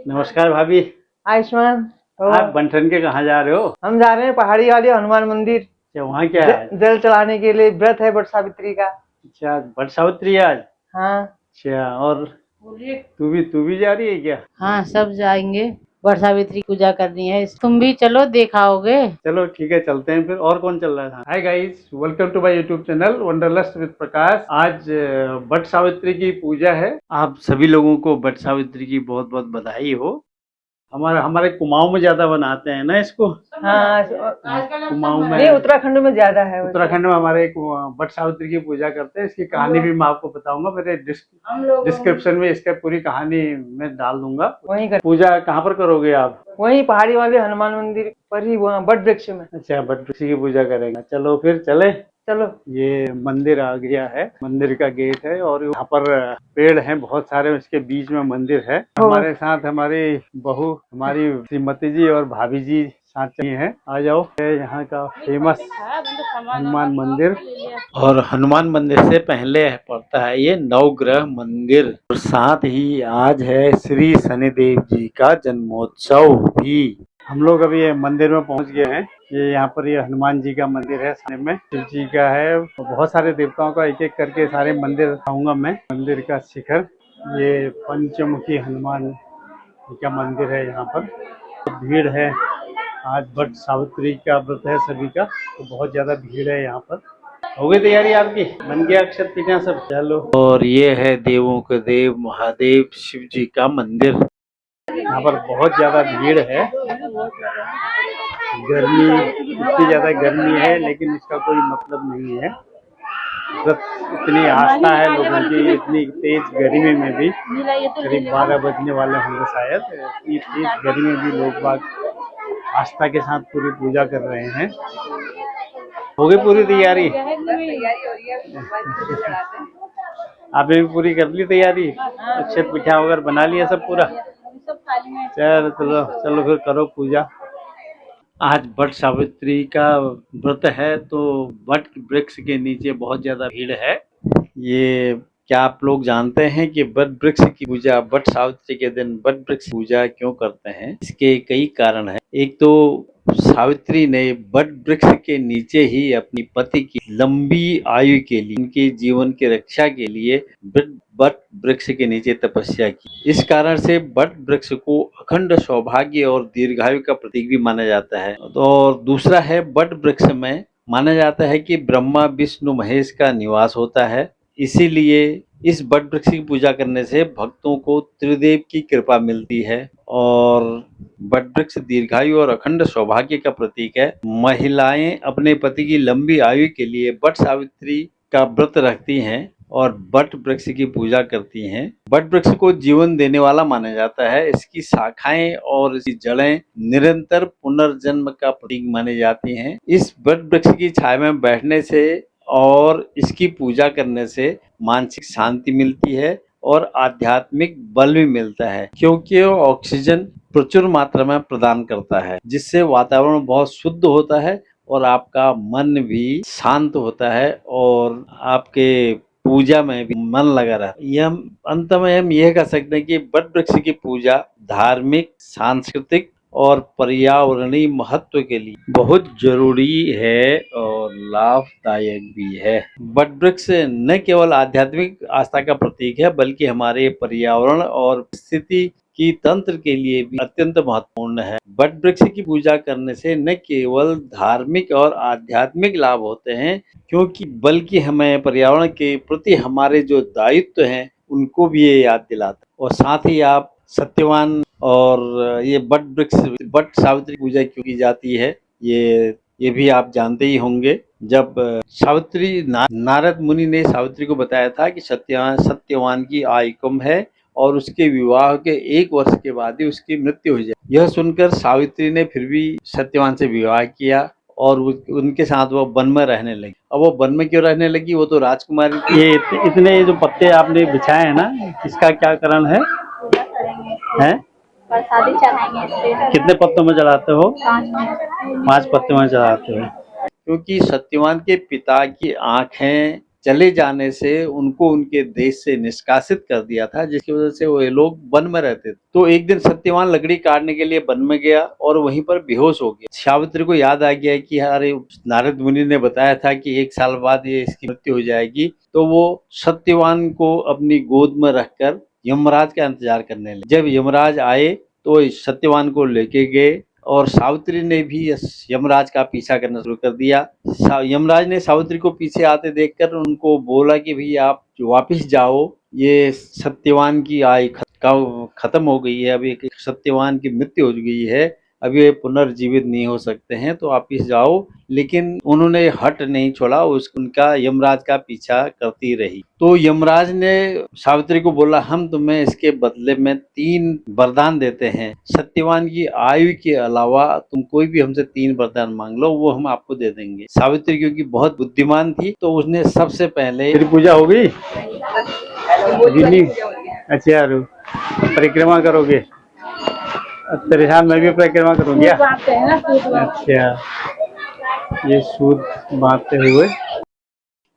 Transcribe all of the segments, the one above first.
नमस्कार भाभी। आयुष्मान। आप बंठन के कहाँ जा रहे हो? हम जा रहे हैं पहाड़ी वाले हनुमान मंदिर। अच्छा, वहाँ क्या है? जल चढ़ाने के लिए व्रत है वट सावित्री का। अच्छा, वट सावित्री आज। हाँ। अच्छा, और तू भी जा रही है क्या? हाँ, सब जाएंगे। वट सावित्री पूजा करनी है, तुम भी चलो, देखाओगे। चलो ठीक है, चलते हैं फिर। और कौन चल रहा है? Hi guys, welcome to my YouTube channel Wanderlust with Prakash. आज वट सावित्री की पूजा है। आप सभी लोगों को वट सावित्री की बहुत बहुत बधाई हो। हमारे कुमाऊं में ज्यादा बनाते हैं ना इसको। हाँ, कुमाऊं में, नहीं उत्तराखंड में ज्यादा है। उत्तराखंड में हमारे एक वट सावित्री की पूजा करते हैं। इसकी कहानी भी मैं आपको बताऊंगा। मेरे डिस्क्रिप्शन में इसका पूरी कहानी मैं डाल दूंगा। वहीं कर, पूजा कहाँ पर करोगे आप? वहीं पहाड़ी वाले हनुमान मंदिर पर ही, वहाँ वट वृक्ष में। अच्छा, वट वृक्ष की पूजा करेंगे। चलो फिर चले। चलो। ये मंदिर आ गया है, मंदिर का गेट है और यहाँ पर पेड़ हैं बहुत सारे, उसके बीच में मंदिर है। हमारे साथ हमारी बहू, हमारी श्रीमती जी और भाभी जी साथ चाहिए हैं। आ जाओ। यहाँ का फेमस हनुमान मंदिर, और हनुमान मंदिर से पहले पड़ता है ये नवग्रह मंदिर। और साथ ही आज है श्री शनिदेव जी का जन्मोत्सव भी। हम लोग अभी ये मंदिर में पहुंच गए हैं। ये यहाँ पर ये हनुमान जी का मंदिर है, सामने में शिव जी का है। बहुत सारे देवताओं का एक एक करके सारे मंदिर दिखाऊंगा मैं। मंदिर का शिखर, ये पंचमुखी हनुमान जी का मंदिर है। यहाँ पर भीड़ है। आज वट सावित्री का व्रत है सभी का, तो बहुत ज्यादा भीड़ है यहाँ पर। हो गई तैयारी आपकी? बन गया अक्षत पिठा सब? चलो। और ये है देवों के देव महादेव शिव जी का मंदिर। यहाँ पर बहुत ज्यादा भीड़ है। गर्मी, इतनी ज्यादा गर्मी है लेकिन इसका कोई मतलब नहीं है। बस इतनी आस्था है लोगों की, इतनी तेज गर्मी में भी, करीब 12 बजने वाले होंगे शायद, इतनी तेज गर्मी में भी लोग बाग आस्था के साथ पूरी पूजा कर रहे हैं। हो गई पूरी तैयारी? आपने भी पूरी कर ली तैयारी? अक्षत पिठा वगैरह बना लिया सब पूरा? चलो चलो चलो फिर करो पूजा। आज वट सावित्री का व्रत है, तो वट वृक्ष के नीचे बहुत ज्यादा भीड़ है। ये क्या आप लोग जानते हैं कि वट वृक्ष की पूजा, वट सावित्री के दिन वट वृक्ष पूजा क्यों करते हैं? इसके कई कारण हैं। एक तो सावित्री ने वट वृक्ष के नीचे ही अपनी पति की लंबी आयु के लिए, उनके जीवन की रक्षा के लिए वट वृक्ष के नीचे तपस्या की। इस कारण से वट वृक्ष को अखंड सौभाग्य और दीर्घायु का प्रतीक भी माना जाता है। और दूसरा है, वट वृक्ष में माना जाता है कि ब्रह्मा विष्णु महेश का निवास होता है। इसीलिए इस वट वृक्ष की पूजा करने से भक्तों को त्रिदेव की कृपा मिलती है। और वट वृक्ष दीर्घायु और अखंड सौभाग्य का प्रतीक है। महिलाएं अपने पति की लंबी आयु के लिए वट सावित्री का व्रत रखती हैं और वट वृक्ष की पूजा करती हैं। वट वृक्ष को जीवन देने वाला माना जाता है। इसकी शाखाएं और इसकी जड़ें निरंतर पुनर्जन्म का प्रतीक मानी जाती हैं। इस वट वृक्ष की छाया में बैठने से और इसकी पूजा करने से मानसिक शांति मिलती है और आध्यात्मिक बल भी मिलता है, क्योंकि वो ऑक्सीजन प्रचुर मात्रा में प्रदान करता है, जिससे वातावरण बहुत शुद्ध होता है और आपका मन भी शांत होता है और आपके पूजा में भी मन लगा रहता है। यह अंत में हम यह कह सकते हैं कि वट वृक्ष की पूजा धार्मिक, सांस्कृतिक और पर्यावरणीय महत्व के लिए बहुत जरूरी है और लाभदायक भी है। वट वृक्ष न केवल आध्यात्मिक आस्था का प्रतीक है, बल्कि हमारे पर्यावरण और स्थिति की तंत्र के लिए भी अत्यंत महत्वपूर्ण है। वट वृक्ष की पूजा करने से न केवल धार्मिक और आध्यात्मिक लाभ होते हैं, क्योंकि बल्कि हमें पर्यावरण के प्रति हमारे जो दायित्व हैं उनको भी ये याद दिलाता है। और साथ ही आप सत्यवान, और ये वट वृक्ष, वट सावित्री पूजा क्यों की जाती है ये भी आप जानते ही होंगे। जब सावित्री, नारद मुनि ने सावित्री को बताया था कि सत्यवान की आयु कम है और उसके विवाह के 1 वर्ष के बाद ही उसकी मृत्यु हो जाए। यह सुनकर सावित्री ने फिर भी सत्यवान से विवाह किया और उनके साथ वो वन में रहने लगी। अब वो वन में क्यों रहने लगी? वो तो राजकुमारी थी। ये इतने जो पत्ते आपने बिछाए हैं ना, इसका क्या कारण है? हैं? प्रसादी चढ़ाएंगे। कितने पत्तों में चढ़ाते हो? 5 5 पत्तों में चढ़ाते हो। क्योंकि सत्यवान के पिता की आंखें चले जाने से उनको उनके देश से निष्कासित कर दिया था, जिसकी वजह से वो लोग वन में रहते थे। तो एक दिन सत्यवान लकड़ी काटने के लिए वन में गया और वहीं पर बेहोश हो गया। सावित्री को याद आ गया कि अरे नारद मुनि ने बताया था कि 1 साल बाद ये इसकी मृत्यु हो जाएगी। तो वो सत्यवान को अपनी गोद में रखकर यमराज का इंतजार करने लगे। जब यमराज आए तो सत्यवान को लेके गए और सावित्री ने भी यमराज का पीछा करना शुरू कर दिया। यमराज ने सावित्री को पीछे आते देखकर उनको बोला कि भैया आप वापिस जाओ, ये सत्यवान की आयु खत्म हो गई है, अभी सत्यवान की मृत्यु हो गई है, अब ये पुनर्जीवित नहीं हो सकते हैं, तो वापिस जाओ। लेकिन उन्होंने हट नहीं छोड़ा, उनका यमराज का पीछा करती रही। तो यमराज ने सावित्री को बोला हम तुम्हें इसके बदले में 3 वरदान देते हैं। सत्यवान की आयु के अलावा तुम कोई भी हमसे 3 वरदान मांग लो, वो हम आपको दे देंगे। सावित्री क्योंकि बहुत बुद्धिमान थी तो उसने सबसे पहले पूजा हो गई। अच्छा परिक्रमा करोगे? तेरे साथ मैं भी परिक्रमा करूँगी। अच्छा ये सूद बांधते हुए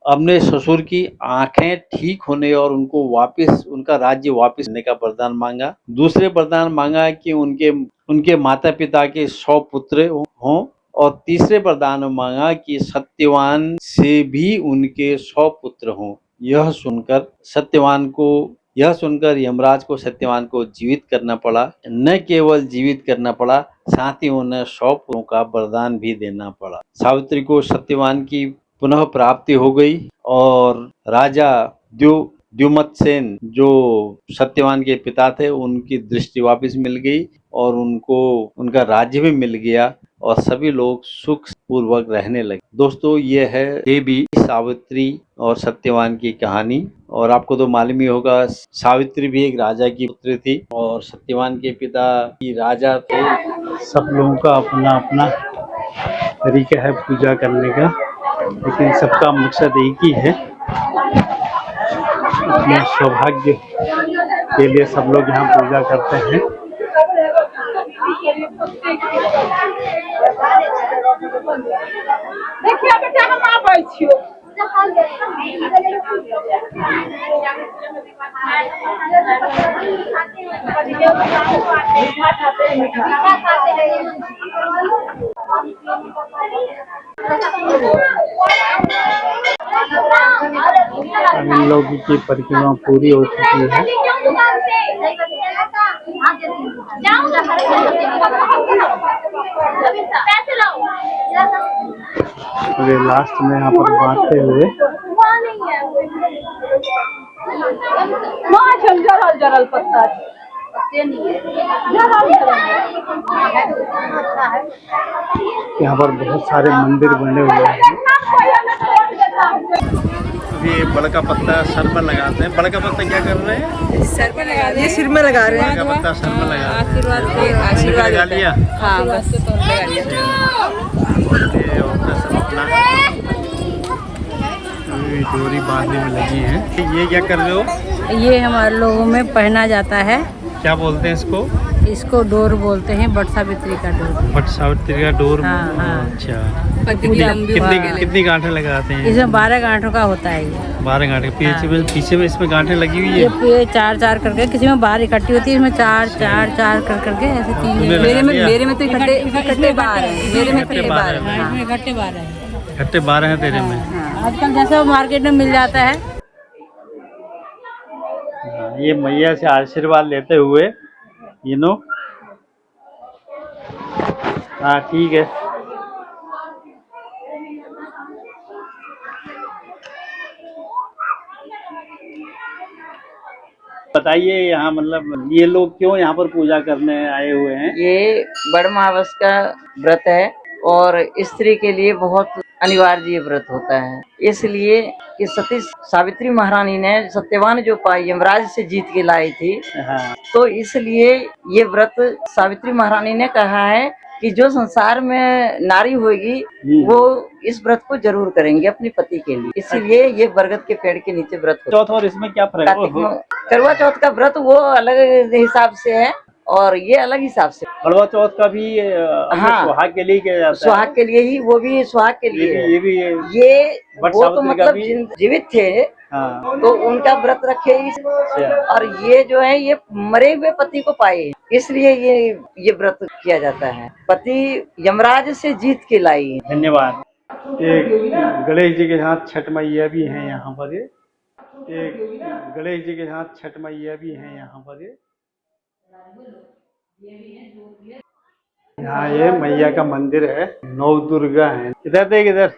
अपने ससुर की आंखें ठीक होने और उनको वापस उनका राज्य वापस लेने का वरदान मांगा। दूसरे वरदान मांगा कि उनके माता पिता के 100 पुत्र हों और तीसरे वरदान मांगा कि सत्यवान से भी उनके 100 पुत्र हों। यह सुनकर यमराज को सत्यवान को जीवित करना पड़ा। न केवल जीवित करना पड़ा, साथ ही उन्हें 100 पुत्रों का वरदान भी देना पड़ा। सावित्री को सत्यवान की पुनः प्राप्ति हो गई और राजा द्युमत्सेन जो सत्यवान के पिता थे उनकी दृष्टि वापस मिल गई और उनको उनका राज्य भी मिल गया और सभी लोग सुख पूर्वक रहने लगे। दोस्तों ये है देवी सावित्री और सत्यवान की कहानी। और आपको तो मालूम ही होगा सावित्री भी एक राजा की पुत्री थी और सत्यवान के पिता भी राजा थे। सब लोगों का अपना अपना तरीका है पूजा करने का, लेकिन सबका मकसद एक ही है, अपने सौभाग्य के लिए सब लोग यहाँ पूजा करते हैं। देखिए बेटा हम आबै छियो। इन लोगों की परिक्रमा पूरी हो चुकी है। अरे लास्ट में यहाँ पर बांटते हुए जरल पत्ता यहाँ पर बहुत सारे मंदिर बने हुए हैं। ये बड़का पत्ता सर में लगाते हैं। बड़का पत्ता क्या कर रहे हैं? सर में लगा रहे हैं, सिर में लगा रहे हैं। बड़का पत्ता सर में लगा आशीर्वाद लगा लिया। हाँ बस लगा लिया। ये औरतें सब अपना डोरी बांधने में लगी हैं। ये क्या कर रहे हो? ये हमारे लोगों में पहना जाता है। क्या बोलते हैं इसको? इसको डोर बोलते हैं, बट सावित्री का डोर। बट सावित्री का डोर। हाँ, हाँ। अच्छा कितनी कितनी गांठें लगाते हैं? इसमें 12 गांठों का होता है ये। 12 गांठें। पीछे में इसमें गांठें लगी हुई है। ये 4-4 करके, किसी में 12 इकट्ठी होती है, इसमें 4-4 करके ऐसे 3। मेरे में तो इकट्ठे 12 हैं। मेरे में इकट्ठे 12 हैं। इसमें इकट्ठे 12 है। इकट्ठे 12 हैं तेरे में। आजकल जैसा मार्केट में मिल जाता है। ये मैया से आशीर्वाद लेते हुए हाँ ठीक है। बताइए यहाँ मतलब ये लोग क्यों यहाँ पर पूजा करने आए हुए हैं? ये बड़मावस का व्रत है और स्त्री के लिए बहुत अनिवार्य ये व्रत होता है, इसलिए कि सती सावित्री महारानी ने सत्यवान जो पाई यमराज से जीत के लाई थी। हाँ। तो इसलिए ये व्रत सावित्री महारानी ने कहा है कि जो संसार में नारी होगी वो इस व्रत को जरूर करेंगे अपने पति के लिए, इसीलिए ये बरगद के पेड़ के नीचे व्रत होता है। चौथ और इसमें क्या फर्क है? करवा चौथ का व्रत वो अलग हिसाब से है और ये अलग हिसाब से। करवा चौथ का भी अपने हाँ। सुहाग के लिए किया जाता है। सुहाग के लिए ही, वो भी सुहाग के लिए है। ये भी ये बट वो तो सावित्री का मतलब भी- जीवित थे हाँ। तो उनका व्रत रखे और ये जो है ये मरे हुए पति को पाए, इसलिए ये व्रत किया जाता है। पति यमराज से जीत के लाई। धन्यवाद। एक गणेश जी के साथ छठ मैया भी हैं यहाँ पर। ये एक गणेश जी के साथ छठ मैया भी हैं यहाँ पर। यहाँ ये मैया का मंदिर है, नौ दुर्गा है। इधर देख इधर।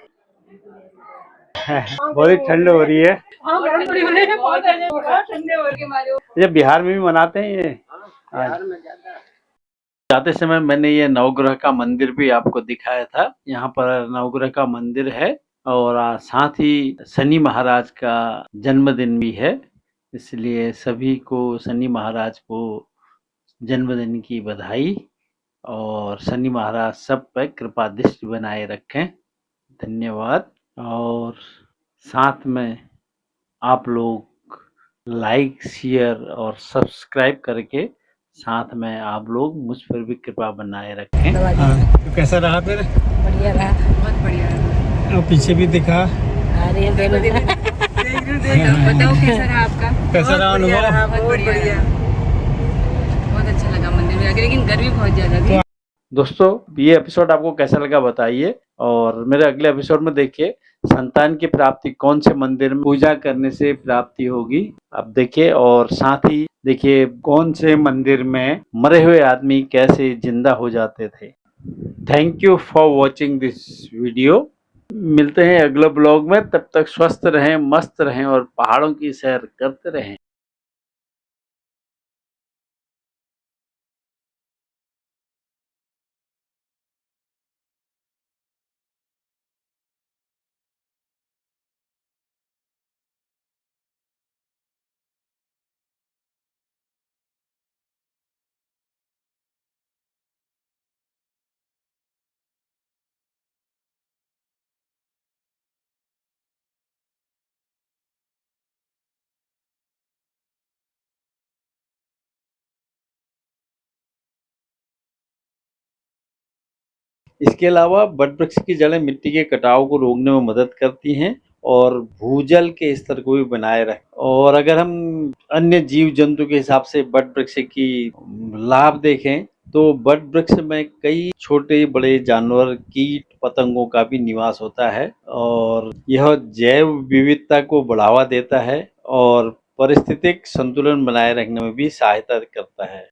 बहुत ही ठंड हो रही है। हाँ बहुत बड़ी बड़ी है, बहुत ठंडे हो के मारे। ये बिहार में भी मनाते हैं ये। बिहार में जाते समय मैंने ये नवग्रह का मंदिर भी आपको दिखाया था। यहाँ पर नवग्रह का मंदिर है और साथ ही शनि महाराज का जन्मदिन भी है, इसलिए सभी को शनि महाराज को जन्मदिन की बधाई और शनि महाराज सब पर कृपा दृष्टि बनाए रखें। धन्यवाद। और साथ में आप लोग लाइक, शेयर और सब्सक्राइब करके साथ में आप लोग मुझ पर भी कृपा बनाए रखें। तो कैसा रहा फिर? बढ़िया रहा, बहुत बढ़िया रहा। और पीछे भी दिखा। अरे बताओ कैसा रहा आपका? कैसा रहा अनुभव? बहुत बढ़िया, बहुत अच्छा लगा मंदिर में आके, लेकिन गर्मी बहुत ज्यादा थी। दोस्तों ये एपिसोड आपको कैसा लगा बताइए और मेरे अगले एपिसोड में देखिए संतान की प्राप्ति कौन से मंदिर में पूजा करने से प्राप्ति होगी, आप देखिए। और साथ ही देखिए कौन से मंदिर में मरे हुए आदमी कैसे जिंदा हो जाते थे। Thank you for watching this video. मिलते हैं अगले ब्लॉग में, तब तक स्वस्थ रहें, मस्त रहें और पहाड़ों की सैर करते रहें। इसके अलावा बट वृक्ष की जड़ें मिट्टी के कटाव को रोकने में मदद करती हैं और भूजल के स्तर को भी बनाए रख। और अगर हम अन्य जीव जंतु के हिसाब से बट वृक्ष की लाभ देखें तो बट वृक्ष में कई छोटे बड़े जानवर, कीट पतंगों का भी निवास होता है और यह जैव विविधता को बढ़ावा देता है और पारिस्थितिक संतुलन बनाए रखने में भी सहायता करता है।